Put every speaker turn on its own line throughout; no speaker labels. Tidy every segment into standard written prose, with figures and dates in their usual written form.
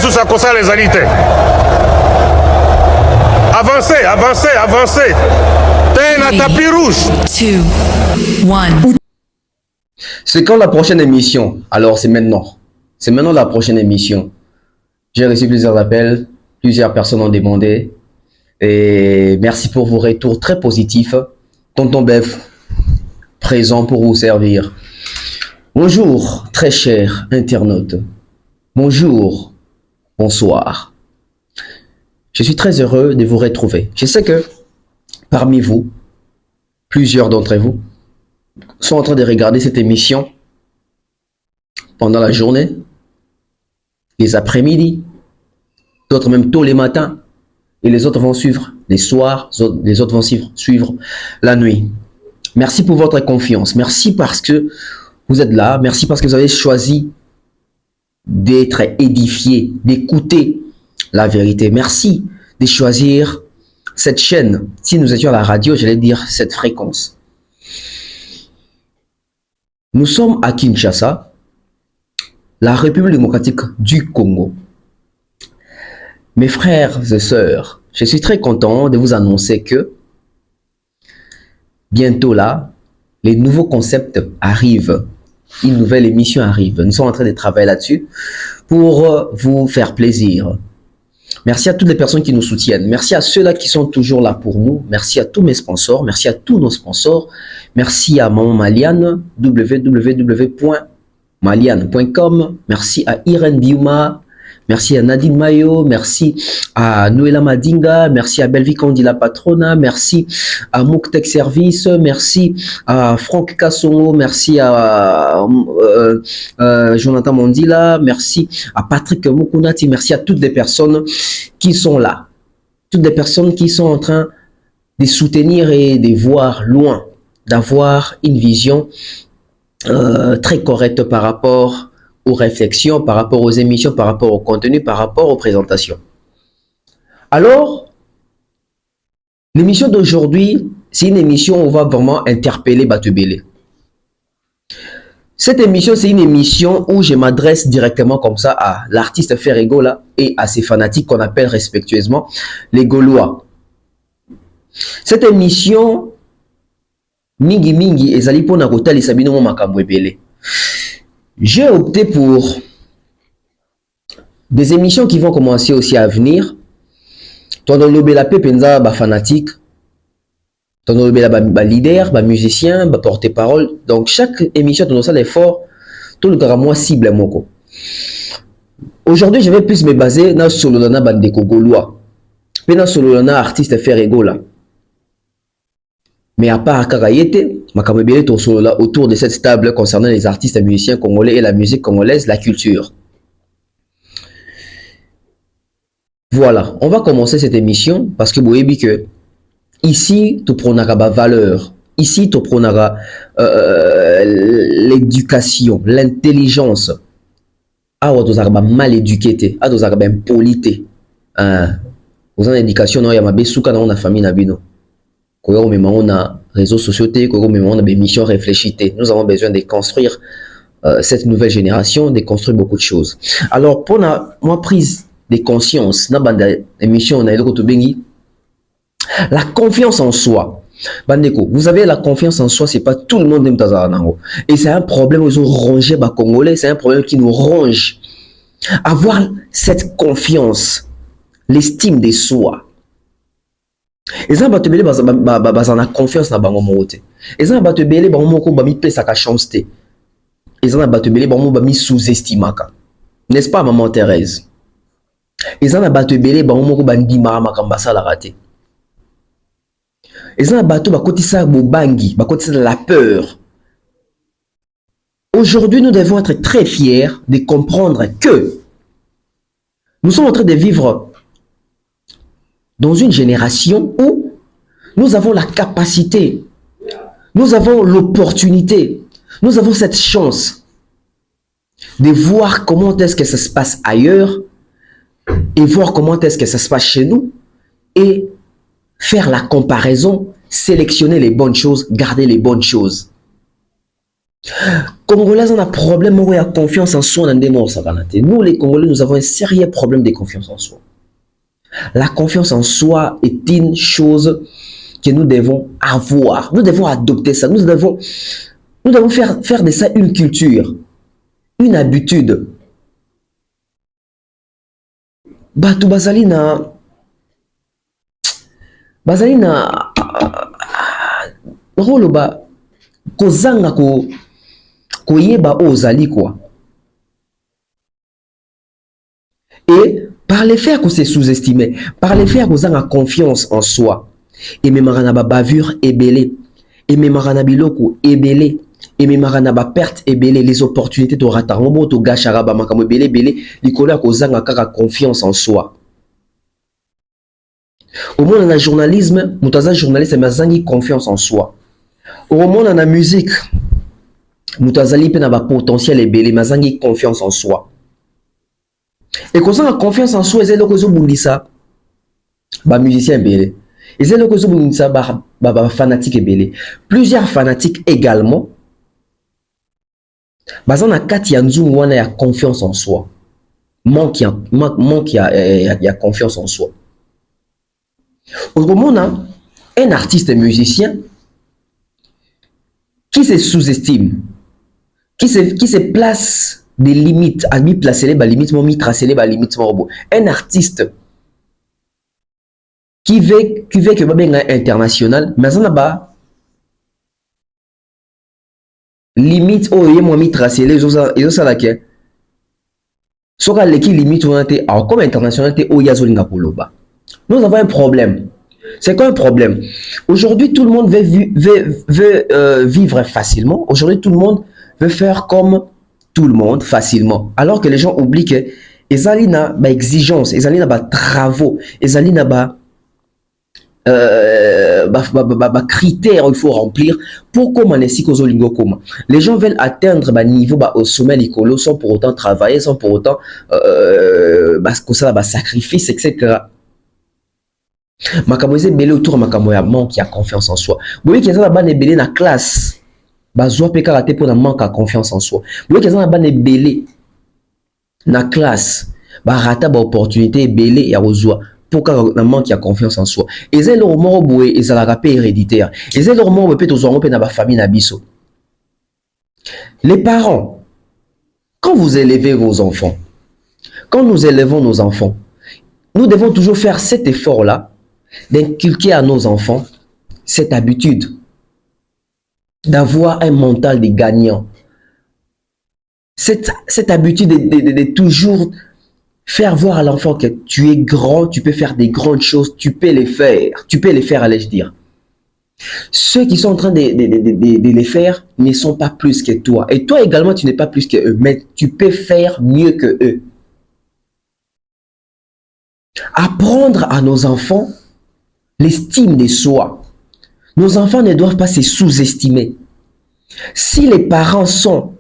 mosusu akosala ezali te. Avancez, avancez, avancez. T'es un tapis rouge.
2, 1.
C'est quand la prochaine émission? Alors c'est maintenant. C'est maintenant la prochaine émission. J'ai reçu plusieurs appels, plusieurs personnes ont demandé. Et merci pour vos retours très positifs. Tonton Bev, présent pour vous servir. Bonjour, très chers internautes. Bonjour, bonsoir. Je suis très heureux de vous retrouver. Je sais que parmi vous, plusieurs d'entre vous sont en train de regarder cette émission pendant la journée, les après-midi, d'autres même tôt les matins, et les autres vont suivre les soirs, les autres vont suivre la nuit. Merci pour votre confiance. Merci parce que vous êtes là. Merci parce que vous avez choisi d'être édifié, d'écouter la vérité. Merci de choisir cette chaîne. Si nous étions à la radio, j'allais dire cette fréquence. Nous sommes à Kinshasa, la République démocratique du Congo. Mes frères et sœurs, je suis très content de vous annoncer que bientôt là, les nouveaux concepts arrivent. Une nouvelle émission arrive. Nous sommes en train de travailler là-dessus pour vous faire plaisir. Merci à toutes les personnes qui nous soutiennent. Merci à ceux-là qui sont toujours là pour nous. Merci à tous mes sponsors. Merci à tous nos sponsors. Merci à Maman Maliane, www.maliane.com. Merci à Irène Biouma. Merci à Nadine Mayo, merci à Noëlla Madinga, merci à Belvi Kondi la Patrona, merci à Mouk Service, merci à Franck Kassongo, merci à Jonathan Mondila, merci à Patrick Mukunati, merci à toutes les personnes qui sont là, toutes les personnes qui sont en train de soutenir et de voir loin, d'avoir une vision très correcte par rapport aux réflexions, par rapport aux émissions, par rapport au contenu, par rapport aux présentations. Alors, l'émission d'aujourd'hui, c'est une émission où on va vraiment interpeller Batubele. Cette émission, c'est une émission où je m'adresse directement comme ça à l'artiste Ferregola et à ses fanatiques qu'on appelle respectueusement les Gaulois. Cette émission, Mingi Mingi, ezali pona kotali sabino mo makambo ebele. J'ai opté pour des émissions qui vont commencer aussi à venir. Tondon lobela pe penza ba fanatique, tondon lobela ba leader, ba musicien, ba porte-parole. Donc chaque émission tondon ça l'effort, tout le moi cible moko. Aujourd'hui, je vais plus me baser na sololana bandeko gaulois. Pe na sololana artiste Ferregola. Mais à part Kakayete, Makamebele Tosolola autour de cette table concernant les artistes et musiciens congolais et la musique congolaise, la culture. Voilà, on va commencer cette émission parce que vous voyez que ici, tu prends la valeur, ici, tu prends l'éducation, l'intelligence. Ah, tu as mal éduqué, tu as impolité. Vous avez l'éducation, il y a ma besouka dans la famille Nabino. On a réseaux sociaux, on a des missions réfléchies. Nous avons besoin de construire cette nouvelle génération, de construire beaucoup de choses. Alors, pour la prise de conscience, la confiance en soi. Bandeko, vous avez la confiance en soi, c'est pas tout le monde qui aime. Et c'est un problème, ils ont rongé les Congolais, c'est un problème qui nous ronge. Avoir cette confiance, l'estime de soi. Et ça va te belé bazana confiance na bango moté. Et ça va te belé bango moko ba mi pesa ka chance té. Et ça va te belé bango ba mi sous-estimaka. N'est-ce pas maman Thérèse? Et ça va te belé bango moko ba ndima makamba sala raté. Et ça va te ba kotisa bobangi, ba kotisa la peur. Aujourd'hui, nous devons être très fiers de comprendre que nous sommes en train de vivre dans une génération où nous avons la capacité, nous avons l'opportunité, nous avons cette chance de voir comment est-ce que ça se passe ailleurs et voir comment est-ce que ça se passe chez nous et faire la comparaison, sélectionner les bonnes choses, garder les bonnes choses. Congolais, on a un problème de confiance en soi. Nous, les Congolais, nous avons un sérieux problème de confiance en soi. La confiance en soi est une chose que nous devons avoir. Nous devons adopter ça. Nous devons faire de ça une culture, une habitude. Batu bazalina roloba kozanga koyeba ozali quoi. Et par les faire qu'on s'est sous-estimé, par les faire qu'on a confiance en soi, et même marana ba bavure ébélé, et même marana biloko ébélé, et même marana ba perte ébélé, les opportunités de ratarombo, to gacharaba makamo ébélé, l'ikola kozanga kaka confiance en soi. Au moins dans le journalisme, mutaza journaliste mazangi confiance en soi. Au moins dans la musique, mutazali pe na ba potentiel ébélé, mazangi confiance en soi. Et quand on a confiance en soi, c'est là que vous bundisa, bah musicien belé. Et c'est là que vous bundisa, bah fanatique belé. Plusieurs fanatiques également. Bah on a quatre yanzou wana ya confiance en soi. Manque ya confiance en soi. Au moment on un artiste musicien qui se sous-estime, qui se place des limites, à mi placer les limites, mi tracer les limites, un artiste qui veut que babenga international, mais ça n'a pas limite oh yé moi mi tracer les autres ça là que soit l'équipe limite on a été comme international te oh yazolinga koloba. Nous avons un problème. C'est quoi un problème? Aujourd'hui tout le monde veut vivre facilement. Aujourd'hui tout le monde veut faire comme tout le monde facilement, alors que les gens oublient que ezali na ba exigence, ezali na ba travaux, ezali na ba critères il faut remplir pour comment si kozolingo koma. Les gens veulent atteindre ba niveau ba au sommet likolo sans pour autant travailler, sans pour autant que ça ba sacrifice etc. Makambo eze belé autour makambo ya manque ya confiance en soi. Boye ki ezala ba ne belé na classe. Bazwa pe karaté pour na manque à confiance en soi. Boye ki ezala ba ne belé na classe. Ba rata ba opportunité belé ya ozwa pour na manque à confiance en soi. Eze le mort boye ezala rapé héréditaire. Eze le mort peut tozongo pe na ba famille na biso. Les parents, quand vous élevez vos enfants, quand nous élevons nos enfants, nous devons toujours faire cet effort-là d'inculquer à nos enfants cette habitude d'avoir un mental de gagnant. Cette habitude de toujours faire voir à l'enfant que tu es grand, tu peux faire des grandes choses, tu peux les faire, allais-je dire. Ceux qui sont en train de les faire ne sont pas plus que toi. Et toi également, tu n'es pas plus que eux, mais tu peux faire mieux que eux. Apprendre à nos enfants l'estime de soi. Nos enfants ne doivent pas se sous-estimer. Si les parents sont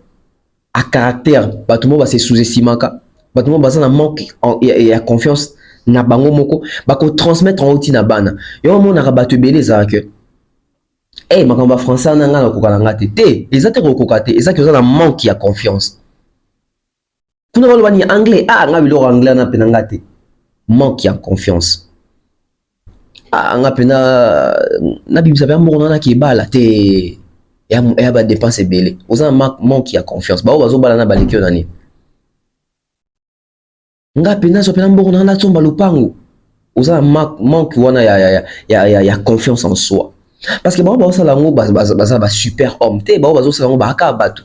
à caractère, tout le monde va se sous-estimer. Tout le monde va manque et à confiance na bango moko, ba ko transmettre en outil na bana. Yo mon na batu belé za que makamba français na nga na ko kalanga te. Ezate ko kokate, ezaki oza na manque ya confiance. Kuna ba bani anglais, nga bilo anglais na penanga te. Manque ya confiance. Nga pena na bibisa ba mo na ki bala te. Ya ba dépense belé. Oza manque ya confiance. Ba bazo bala na balikio nani. Nga pena so pena mboko na tsomba lupango. Oza manque wana ya confiance en soi. Parce que ba sala ngo ba super homme te, ba sala ngo ba ka batu.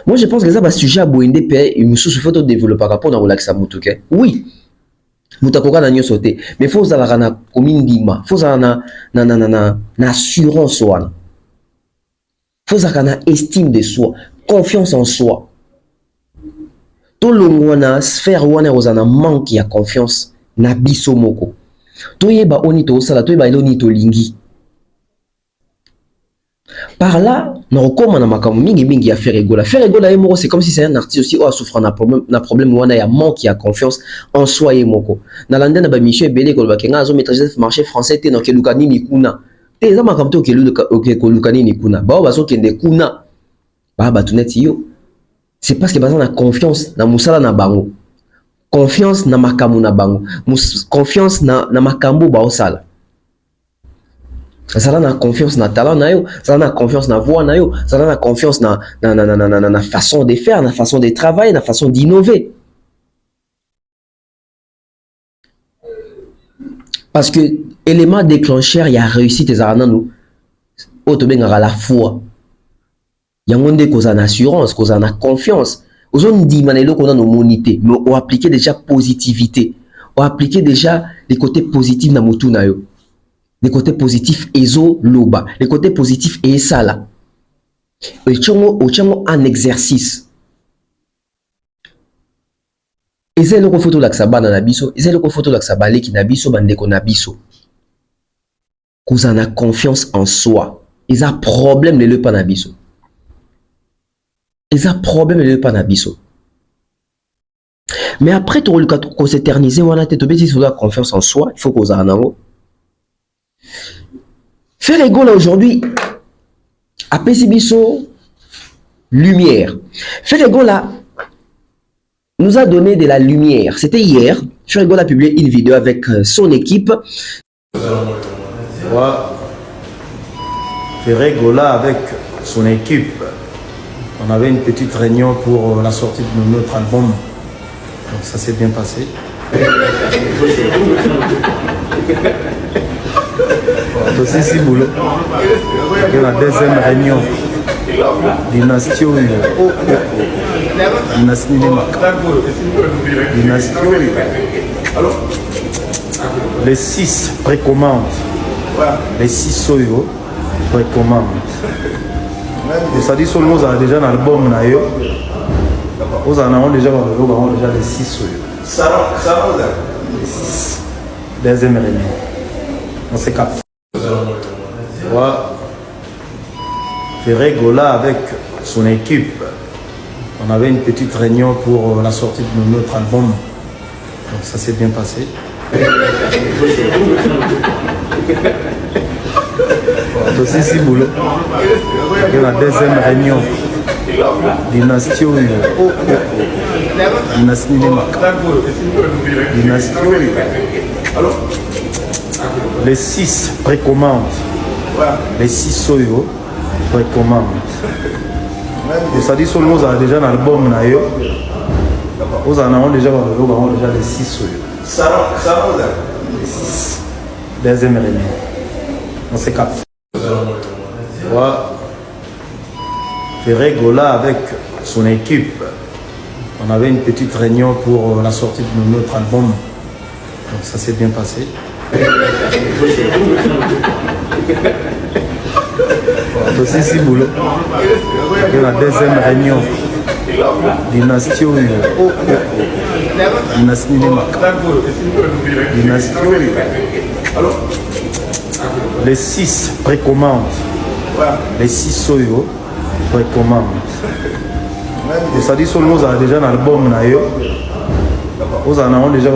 Moi je pense que ça va sujet à boinde pe mususu faut développer rapport na relaxa mutuke. Oui. Mutakoka na nyoso te, mais faut za la na komindima, faut za na assurance wana. Faut za na estime de soi, confiance en soi. To longwana sphère wana ozana manque ya confiance na biso moko. To yeba oni to sala, to yeba eloni to lingi. Par là, on recommande à makambo mingi à faire égola. Faire égola c'est comme si c'est un artiste aussi souffre d'un problème ou un manque qui a confiance en soi et moko. Na lande na ba mission belé ko ba kenga zo maîtriser marché français te no ke lukani ni kuna. Te za makamto ke lukani ni kuna. Ba zo kende kuna. C'est parce que baza na confiance na musala na bango. Confiance na makambo na bango. Confiance na makambo ba osala. Ça na confiance na talent na yo, ça na confiance na voix na yo, ça na confiance na façon de faire, na façon de travailler, na façon d'innover. Parce que élément déclencheur, il y a réussite tes nous. Auto benga la foi. Yango nde koza na assurance, koza na confiance. Ozon di manelo qu'on a nos monité, mais on appliquer déjà positivité. On appliquer déjà les côtés positifs na mutu na yo. Les côtés positifs ezo loba, les côtés positifs et ça là. Ochango en exercice. Eza loko photo la ksabana na biso, eza loko photo la ksabale ki na biso bandeko na biso. Koza na confiance en soi. Eza problème le pa na biso. Eza problème le pa na biso. Mais après to le ko s'éterniser wana te to beti sur la confiance en soi, il faut koza nango. Faire ego là aujourd'hui à Pesibiso lumière. Faire ego là nous a donné de la lumière. C'était hier. Faire ego a publié une vidéo avec son équipe.
Faire ego là avec son équipe. On avait une petite réunion pour la sortie de notre album. Donc ça s'est bien passé. C'est si boulot. La deuxième réunion. Dynastie les 6 précommandes. Les 6 soyo précommandes. Ça dit seulement vous avez déjà un album. Vous en avez déjà les 6 soyo. Les 6. Deuxième réunion. On s'est capté. Faire là avec son équipe. On avait une petite réunion pour la sortie de notre album. Donc ça s'est bien passé. C'est si boulot. La deuxième réunion. Dynastie les 6 précommandes. Les 6 soyo précommandes. Ça dit seulement vous avez déjà un album. Vous en avez déjà les 6 soyo. Les 6. Deuxième réunion. On s'est capté. Faire là avec son équipe. On avait une petite réunion pour la sortie de notre album. Donc ça s'est bien passé. C'est si boulot. La deuxième réunion. Dynastie les 6 précommandes. Les 6 soyo précommandes. Ça dit seulement vous avez déjà un album. Vous en avez déjà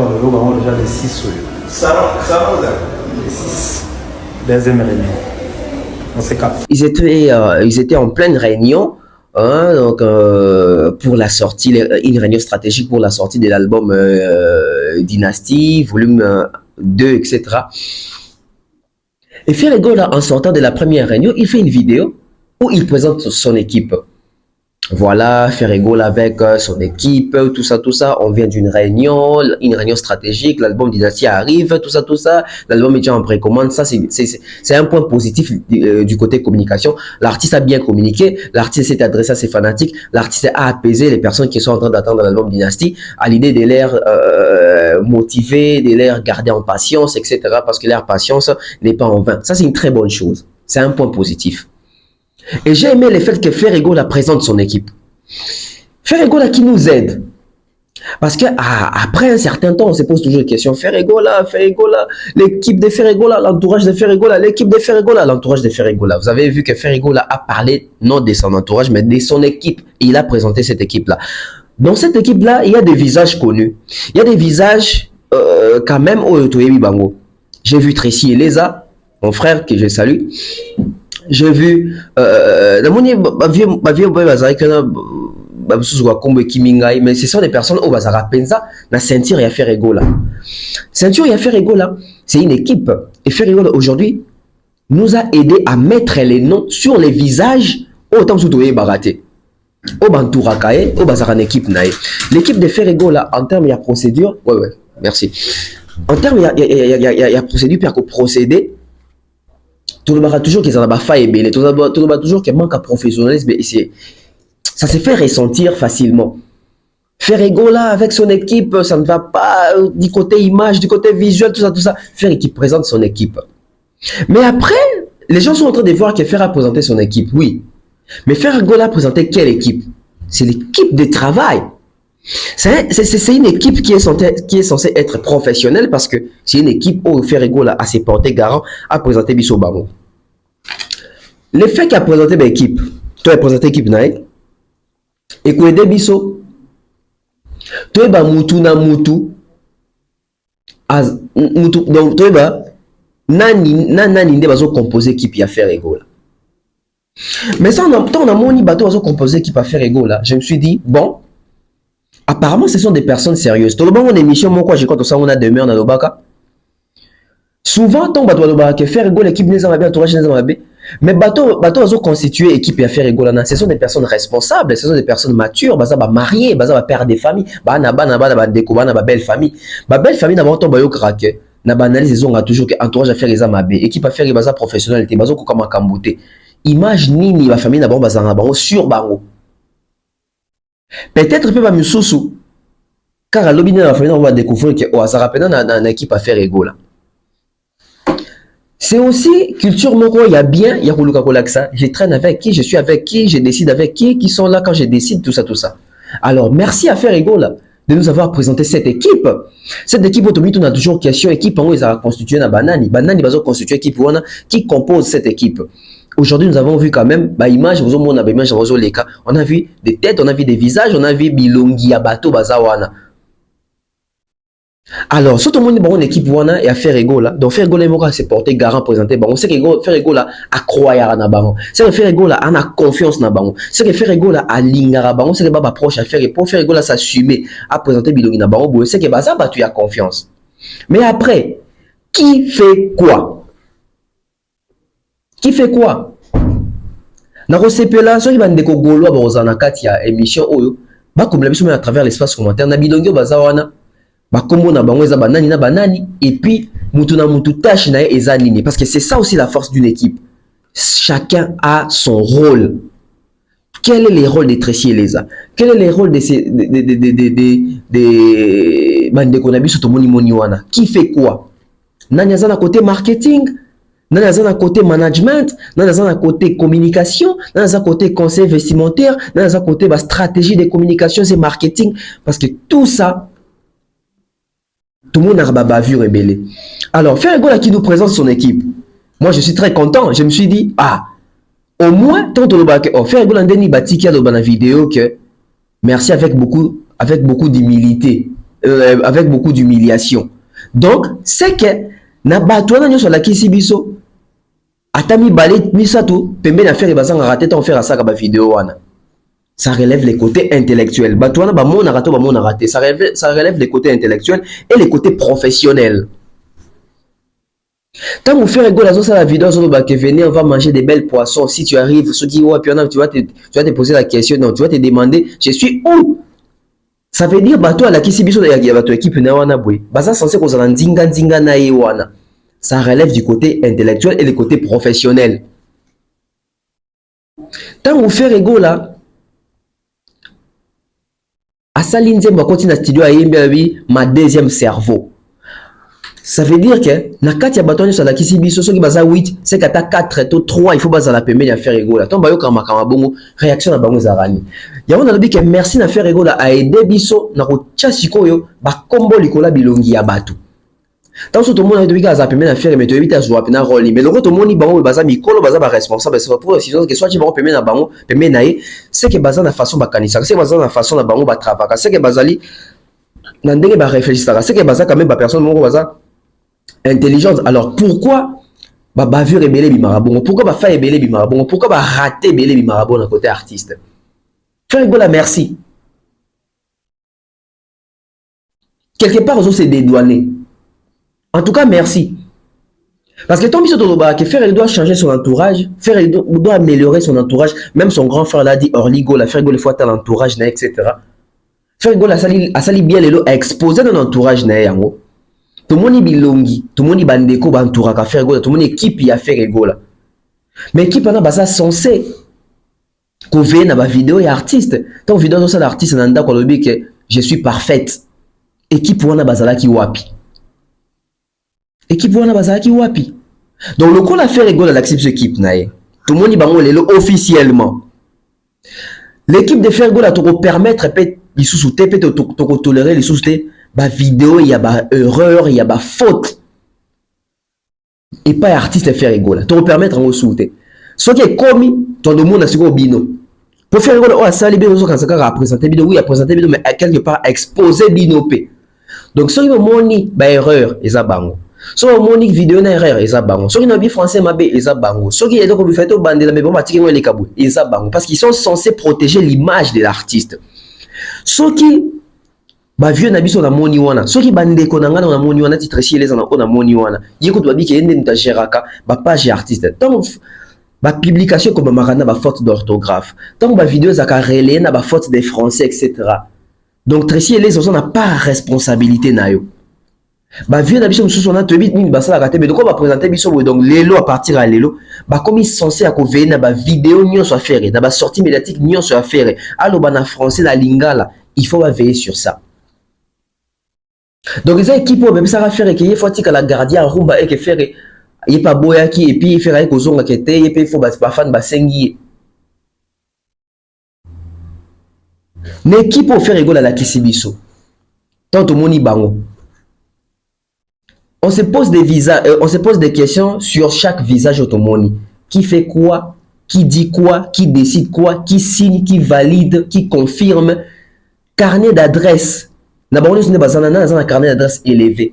les 6 soyo. Les 6. Deuxième réunion. On s'est capté.
Ils étaient en pleine réunion. Donc pour la sortie, une réunion stratégique pour la sortie de l'album Dynastie, volume 2, etc. Et Ferrego là, en sortant de la première réunion, il fait une vidéo où il présente son équipe. Voilà, Ferrego là avec son équipe, tout ça, on vient d'une réunion, une réunion stratégique, l'album Dynastie arrive, tout ça, l'album est déjà en précommande, ça c'est un point positif du côté communication. L'artiste a bien communiqué, l'artiste s'est adressé à ses fanatiques, l'artiste a apaisé les personnes qui sont en train d'attendre l'album Dynastie, à l'idée de l'air motiver, de l'air garder en patience, etc. parce que l'air patience n'est pas en vain. Ça c'est une très bonne chose, c'est un point positif. Et j'ai aimé le fait que Ferrego la présente son équipe. Ferrego là qui nous aide. Parce que après un certain temps, on se pose toujours des questions. Ferrego là, l'équipe de Ferrego là, l'entourage de Ferrego là, l'équipe de Ferrego là, l'entourage de Ferrego là. Vous avez vu que Ferrego là a parlé non de son entourage, mais de son équipe. Et il a présenté cette équipe là. Dans cette équipe là, il y a des visages connus. Il y a des visages quand même au Toyebi Bango. J'ai vu Tracy Eleza, mon frère que je salue. j'ai vu mais ce sont des personnes au bazara penza na ceinture ya faire égola. Ceinture ya faire égola, c'est une équipe et faire égola aujourd'hui nous a aidé à mettre les noms sur les visages autant surtout baraté. Au bantourakae, au bazara en équipe nae. L'équipe de faire égola en termes de procédure, ouais, merci. En termes il y a procédure pour procéder. Tout le monde toujours qu'ils en a pas failli belé, tout le monde toujours qu'il manque à professionnalisme ici. Ça se fait ressentir facilement. Faire égola avec son équipe, ça ne va pas du côté image, du côté visuel, tout ça. Faire équipe présente son équipe. Mais après, les gens sont en train de voir que Faire a présenté son équipe, oui. Mais Faire égola a présenté quelle équipe? C'est l'équipe de travail. C'est une équipe qui est censée être professionnelle parce que c'est une équipe où Faire égola a ses portés garant à présenter Bisso Bango. Le fait qu'a présenté l'équipe, tu as présenté l'équipe naïe. Et que des biso tu es mutu na mutu as mutu donc tu es nani nde bazo composer équipe ya Faire égola. Mais ça on a moni bateau bazo composer équipe à Faire égola. Je me suis dit bon, apparemment ce sont des personnes sérieuses. Tout le monde en émission moi quoi je compte ça on a demeure na lobaka. Souvent ton bateau lobaka que Faire égola l'équipe n'est pas bien entourage n'est pas bien. Mais bateau ont constitué équipe à Faire égola. Ce sont des personnes responsables, ce sont des personnes matures, baza ba mariés, baza ba père des familles, ba na deko ba na ba belle famille. Ba belle famille na ba to ba yo krake. Na ba analyse ils ont toujours que entourage à Faire les amabé, équipe à Faire baza professionnalité, baza ko kama kamboté. Image nini ba famille na ba baza na bango sur bango. Peut-être peut ba mususu car lobi na famille on va découvrir que o ça rappelle na équipe à Faire égola. C'est aussi culture moko, il y a bien, il y a Kuluka Kolaksa, je traîne avec qui, je suis avec qui, je décide avec qui sont là quand je décide, tout ça. Alors, merci à Faire égola de nous avoir présenté cette équipe. Cette équipe, on a toujours question, équipe, ils ont constitué na banani. Banani, ils ont constitué équipe, qui compose cette équipe. Aujourd'hui, nous avons vu quand même, image, on a vu des têtes, on a vu des visages, on a vu bilongi, abato, bazawana. Alors, surtout le monde est une équipe wana et à Faire égola. Donc Faire égola est se porter garant présenté. On sait que Faire égola a croire na bango. C'est que Faire égola a confiance na bango. C'est que Faire égola a lingara bango. C'est que baba proche à faire et pour Faire égola s'assumer à présenter bilongi na bango. C'est que baza batu a confiance. Mais après, qui fait quoi? Qui fait quoi? Na rosepela so ki bandeko golo ba ozana kati ya émission oyo ba kombela biso à travers l'espace commentaire na bilongi baza wana. Bakombo na bango eza banani na banani et puis mutu na mutu tâche na eza nini parce que c'est ça aussi la force d'une équipe. Chacun a son rôle. Quel est le rôle des Tracy Eleza? Quel est le rôle de ces bandeko na biso to moni wana? Qui fait quoi? Nani aza na côté marketing, nani aza na côté management, nani aza na côté communication, nani aza côté conseil vestimentaire, nani aza côté stratégie de communication et marketing parce que tout ça tout le monde a bavure et belé. Alors, Faire égola qui nous présente son équipe. Moi, je suis très content. Je me suis dit, au moins, tant que Faire égola ndeni batiki a dans la vidéo que merci avec beaucoup d'humilité, avec beaucoup d'humiliation. Donc, c'est que na batouana nyo sur la kisibiso atami balé misato pembe na faire bazanga raté tant faire ça ka ba vidéo wana. Ça relève les côtés intellectuels. Ça relève les côtés intellectuels et les côtés professionnels. Tant que Faire égola dans la vidéo, venez, on va manger des belles poissons. Si tu arrives, tu vas te poser la question, non, tu vas te demander, je suis où? Ça veut dire, toi, la kisibiso de votre équipe, ça relève du côté intellectuel et le côté professionnel. Tant que Faire égola, à Salinze, ma continue à studio à ma deuxième cerveau. Ça veut dire que na kati ya batonyo sur la kisibiso soki baza 8 c'est kata 4 to 3 il faut baza la pembe ya Faire égola. Ton bayo kama bongo réaction na bango zarani. Ya on a dit que merci na Faire égola a aider biso na ko tia sikoyo ba kombo likola bilongi ya bato. Tant que tout le monde a dit que ça permet de faire mais tu évites à jouer à rôle mais le retour moni bango baza mikolo baza ba responsable c'est pour décision que soit tu vas permet na bango permet naé c'est que baza na façon ba kanisa c'est baza na façon na bango ba travailler c'est que bazali na ndenge ba réfléchir c'est que baza quand même ba personne mongo baza intelligente. Alors pourquoi bavure ebele bimarabongo, pourquoi bafa ebele bimarabongo, pourquoi rater ebele bimarabongo à côté artiste. Faire rigola, merci. Quelque part, on s'est dédouané. En tout cas, merci. Parce que tant que Ferre doit changer son entourage, Ferre doit améliorer son entourage. Même son grand frère l'a dit, Orligo, la Ferre il faut atteindre l'entourage, etc. Ferre a sali bien les lots, a exposé dans l'entourage. Tout le monde est bilongi, tout le monde est bandeko, bantouraka, Ferre tout le monde est équipe, il y a Ferre. Mais équipe, on a censé qu'on vienne dans la vidéo et artiste. Tant que vidéo de l'artiste, on a dit que je suis parfaite. Équipe, on a basala qui wapi. Équipe wana bazalaki wapi. Donc le qu'on a fait rigolo à l'accepte équipe nae. Tout le monde y bango lelo officiellement. L'équipe de faire rigolo à te permettre peut les sous-souter peut te tolérer les sous-souter ba vidéo il y a ba erreur, il y a ba faute. Et pas artiste faire rigolo. Te permettre en sous-souter. Ce qui est commis dans le monde à ce bino. Pour faire rigolo oh ça les bien quand ça a présenté vidéo oui a présenté vidéo mais quelque part exposer binopé. Donc ce qui est moni ba erreur et ça bango. So monique vidéo na erreur eza bango. So qui n'a bien français mabe eza bango. So qui est donc fait au bandé la mais bon matiki les kabou eza bango parce qu'ils sont censés protéger l'image de l'artiste. So qui ba vieux na biso na moni wana. So qui bandé ko na ngana na moni wana titre si les na moni wana. Yeko doit dire que ende mutageraka ba page artiste. Donc ba publication comme marana ba faute d'orthographe. Donc ba vidéo za ka relé na ba faute de français etc. Donc Tracy les on n'a pas responsabilité na yo. Bah vieux na biso mususu na tobit ni basala ka te mais donc on va présenter biso donc lelo à partir à lelo bah comme ils censé à couvrir na ba vidéo nyonso à faire na ba sortie médiatique nyonso à faire allo ba na français la lingala il faut veiller sur ça. Donc les équipes même ça va faire que il faut que la gardien rumba et que faire il pas boya qui et puis faire avec ozonga que te et puis il faut ba fan ba sengi. L'équipe pour faire rigolo à la kisibiso. Tant tout moni bango. On se pose on se pose des questions sur chaque visage automoni. Qui fait quoi? Qui dit quoi? Qui décide quoi? Qui signe? Qui valide? Qui confirme? Carnet d'adresse. D'abord, nous avons un carnet d'adresse élevé.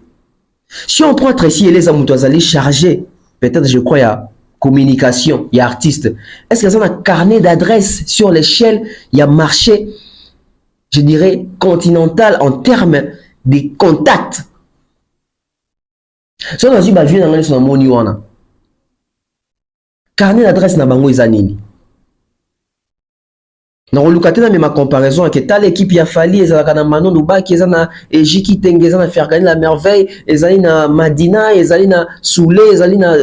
Si on prend Tracy et les amoutouazali chargés, peut-être je crois il y a communication, il y a artiste. Est-ce qu'il y a un carnet d'adresse sur l'échelle? Il y a marché, je dirais, continental en termes de contacts. Si on a dit que je vais sur moni wana carnet d'adresse na bango ezanini na rolukatena mais ma comparaison avec telle équipe ya fali ezalaka na Manon Lubaki ezana Ejiki Tenge ezana Fergani la merveille ezali na Madina ezali na Soule ezali na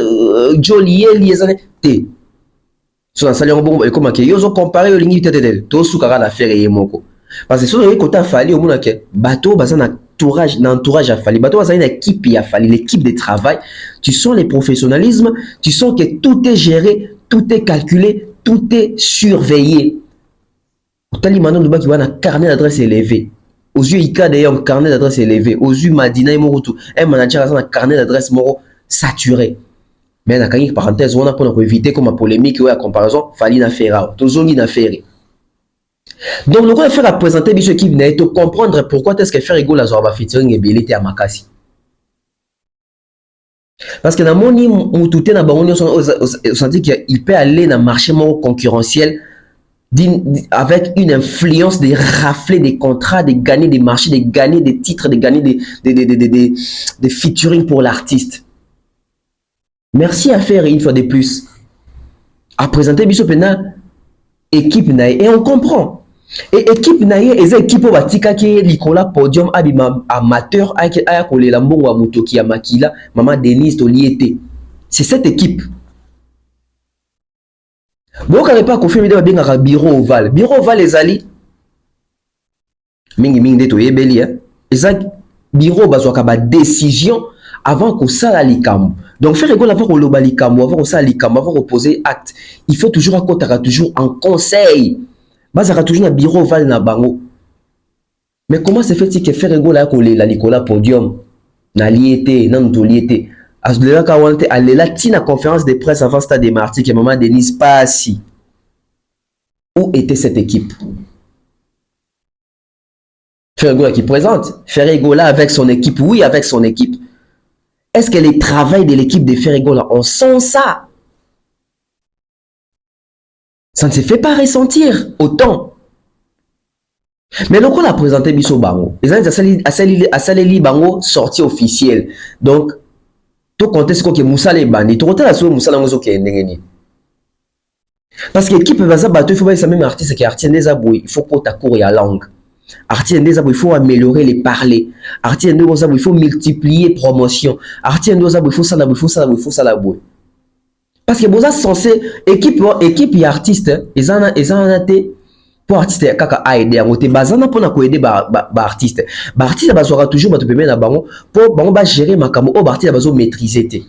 Jolieli ezali te so na sali bon comme que yozo comparer yo lingi tete to sukaka na faire yemoko parce que si on côté fali au monde que bateau bazana l'entourage a fallu. Bateau a une équipe qui a fallu, l'équipe de travail. Tu sens le professionnalisme, tu sens que tout est géré, tout est calculé, tout est surveillé. Tali Manon Duba qui va un carnet d'adresse élevé. Aux yeux Ika d'ailleurs un carnet d'adresse élevé. Aux yeux Madina et Morotou, un manager a un carnet d'adresse moro saturé. Mais dans une parenthèse, on a pour éviter comme une polémique ou à comparaison, fallait na faire, toujours na faire. Donc, le faire à présenter biso équipe n'a été comprendre pourquoi est-ce que faire rigolo à Zorba featuring et Belité à Makasi. Parce que dans mon niveau, on tout est dans le on senti qu'il peut aller dans le marché concurrentiel avec une influence de rafler des contrats, de gagner des marchés, de gagner des titres, de gagner des featuring pour l'artiste. Merci à faire une fois de plus. À présenter biso pena équipe nae et on comprend. Et équipe nae eza équipe batika ki likola podium abima amateur aya kolela mbongo wa mutoki ya makila mama Denise Toliete. C'est cette équipe. Bon quand pas confirmer de benga bureau ovale. Bureau ovale ezali mingi de toyebeli hein. Eza bureau bazwaka ba décision avant que ça la likambo. Donc faire rigolo avant que loba likambo, avant que ça likambo, avant que poser acte, il faut toujours accoter toujours en conseil. Bazaka toujours na bureau ovale na bango. Mais comment se fait-il que faire rigolo là la Nicolas podium na liété, na ntoliété. Azulela ka wante alela tina conférence de presse avant stade des Martyrs que maman Denise Passi. Où était cette équipe? Faire rigolo qui présente, faire rigolo avec son équipe, oui avec son équipe. Est-ce que les travail de l'équipe de Ferrego là, on sent ça? Ça ne se fait pas ressentir autant. Mais donc on a présenté Bisso Bango. Les gens Asaleli Bango sortie officielle. Donc, tout compte ce que Moussa les bandits. Tout compte la soupe Moussa Langozo qui est ndengeni. Parce que l'équipe va s'abattre, il faut pas que même artiste qui est artiste des abouis. Il faut que tu cours la langue. Artiste des abouis, il faut améliorer les parler. Artiste des abouis, il faut multiplier promotion. Artiste des abouis, il faut ça la il faut ça la bouille. Parce que vous êtes censé équipe et artiste, ils en ont pour artiste kaka aider à côté bazana pour na aider ba artiste. Ba artiste bazora toujours ba te permettre na bango pour bango ba gérer makamo o artiste bazo maîtriser té.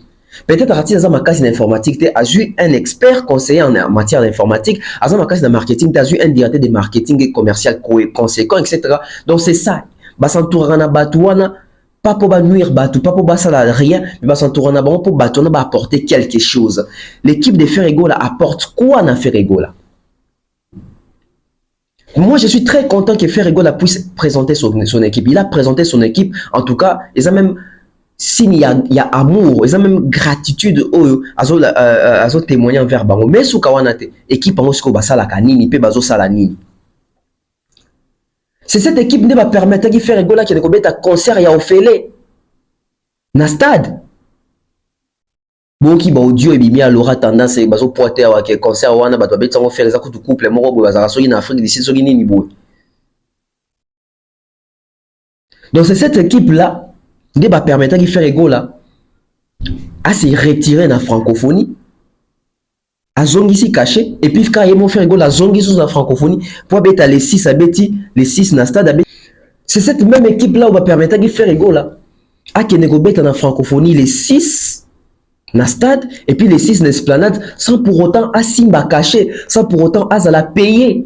Peut-être artiste dans ma case d'informatique tu as eu un expert conseiller en matière d'informatique, dans ma case de marketing tu as eu un directeur de marketing et commercial conséquent etc. Donc c'est ça. Ba s'entourer na batouana pas pour nuire batou, pas pour ça rien, mais ba s'entourer na bango pour batouana ba apporter quelque chose. L'équipe de Ferrego là apporte quoi na Ferrego là? Moi, je suis très content que Ferrego puisse présenter son équipe. Il a présenté son équipe. En tout cas, ils ont même signe, il y a amour, ils ont même gratitude à témoigner envers Bango. Mais sous Kawanate, équipe en Osko Basala Kanini, pe Bazo Salanini. C'est cette équipe qui va permettre que Ferrego qui a un concert et a offert na stade. Boki ba audio et bimi alora tendance et bazo poiter wa ke concert wana ba to betsa ngo faire za kutu couple moko bo bazaka soki na Afrique d'ici soki nini bo. Donc c'est cette équipe là qui va permettre qui Ferrego là à se retirer dans la francophonie à zongi si caché et puis quand il Ferrego la zongi sous la francophonie pour beta les 6 à beti les 6 na stade. C'est cette même équipe là qui va permettre qui Ferrego là à que nego beta dans la francophonie les 6 na stade et puis les 6 na esplanade sans pour autant à Simba caché, sans pour autant à la payer.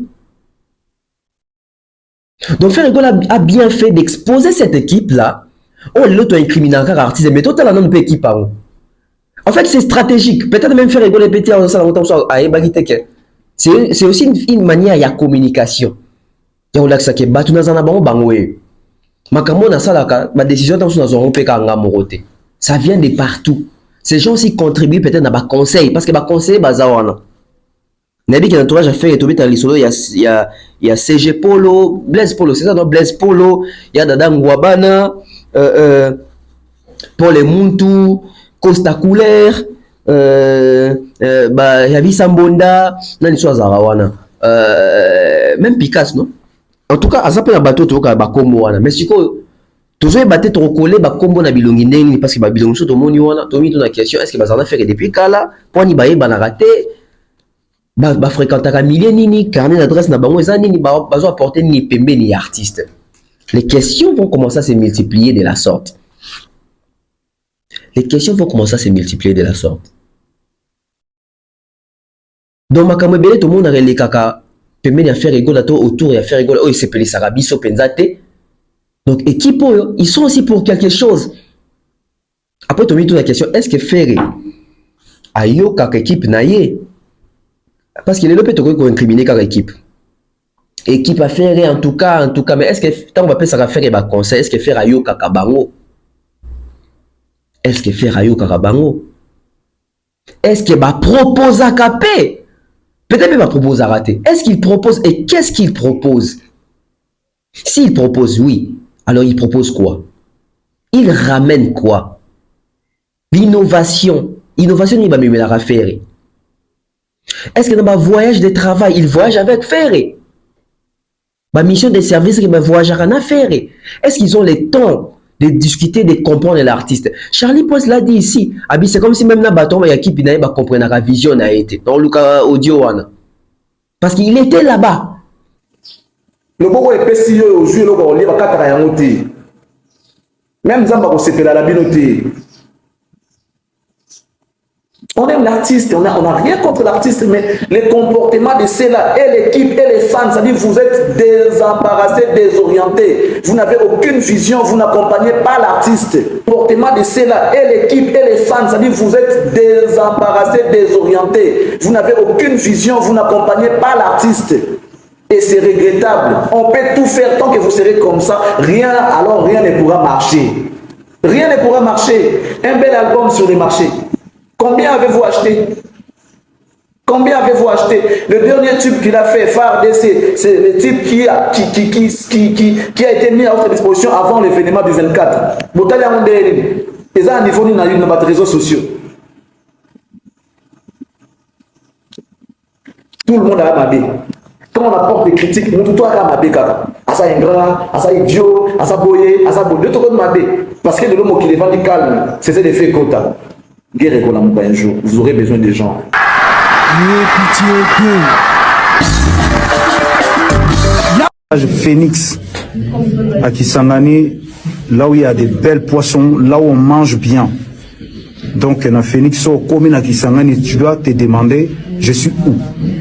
Donc Ferrego a bien fait d'exposer cette équipe là. Oh l'autre incriminé encore artiste mais total non peut équipe en fait c'est stratégique. Peut-être même Ferrego les petits en ça longtemps ça c'est aussi une manière il y a communication. Il y a là ça que batu na zana bango bangoé. Makambo na salaka ma décision dans son zone pe ka ngamoroté. Ça vient de partout. Ces gens aussi contribuent peut-être dans le conseil parce que le conseil est basé en Nabi qui entourage à faire et tout il y a CG Polo, Blaise Polo, c'est ça non Blaise Polo, il y a Dada Ngwabana, Paul Muntu, Costa Couler, Yavi Sambonda, nani soit Zarawana, même Picasso non. En tout cas, à ça peut un bateau tout cas Bakombo wana, mais si quoi toujours battre ton collé ba kombo na bilongi ndenge parce que ba bilongi so to moni wana to mi to na question est-ce que bazana faire depuis kala pour ni baye bana raté ba fréquenter ka milliers nini carnet d'adresse na bango eza nini bazo apporter ni pembe ni artiste. Les questions vont commencer à se multiplier de la sorte. Les questions vont commencer à se multiplier de la sorte. Donc makambo belé tout le monde a relé kaka pembe ni affaire rigolo autour ya faire rigolo oh il s'appelle Sarabiso Penzate. Donc, équipe, ils sont aussi pour quelque chose. Après, tu as mis toute la question, est-ce que Ferré a eu quelque équipe naïe? Parce qu'il est le peut qu'on incriminer quelque équipe. Équipe à Ferré, en tout cas, mais est-ce que, tant qu'on va appeler ça Ferré, bah, conseil, est-ce que Ferré a eu quelque bango? Est-ce que Ferré a eu quelque bango? Est-ce qu'il va proposer à capé? Peut-être qu'il va proposer à rater. Est-ce qu'il propose et qu'est-ce qu'il propose? S'il propose, oui. Alors, il propose quoi? Il ramène quoi? L'innovation. Innovation, il va me la faire. Est-ce que dans ma voyage de travail, il voyage avec Ferré? Ma mission de service, il va voyager en affaire. Est-ce qu'ils ont le temps de discuter, de comprendre l'artiste? Charlie Post l'a dit ici. C'est comme si même dans le bâton, il y a qui va comprendre la vision a été. Dans le cas audio, parce qu'il était là-bas.
Le bon est pessimiste au jour où on lit à même Zamba on s'est la binoté. On aime l'artiste, on n'a rien contre l'artiste, mais les comportements de ceux-là et l'équipe et les fans, ça dit vous êtes désembarrassés, désorientés. Vous n'avez aucune vision, vous n'accompagnez pas l'artiste. Le comportement de ceux-là et l'équipe et les fans, ça dit vous êtes désembarrassés, désorientés. Vous n'avez aucune vision, vous n'accompagnez pas l'artiste. Et c'est regrettable. On peut tout faire tant que vous serez comme ça. Rien, alors rien ne pourra marcher. Rien ne pourra marcher. Un bel album sur le marché. Combien avez-vous acheté? Combien avez-vous acheté? Le dernier tube qu'il a fait, Phare DC, c'est le type qui a été mis à votre disposition avant l'événement du 24. Et ça, à niveau de nos réseaux sociaux. Tout le monde a amabé. Quand on apporte des critiques, nous tout a amabé kaka. Asa ingrat, asa idiot, asa boyé, asa boyé, tout le monde amabé. Parce que le l'homme qui les vend du calme, c'est des faits quota. Guerre et un jour, vous aurez besoin des gens.
Phoenix à Kisangani, là où il y a des belles poissons, là où on mange bien. Donc, dans Phoenix, comme à Kisangani, tu dois te demander, je suis où?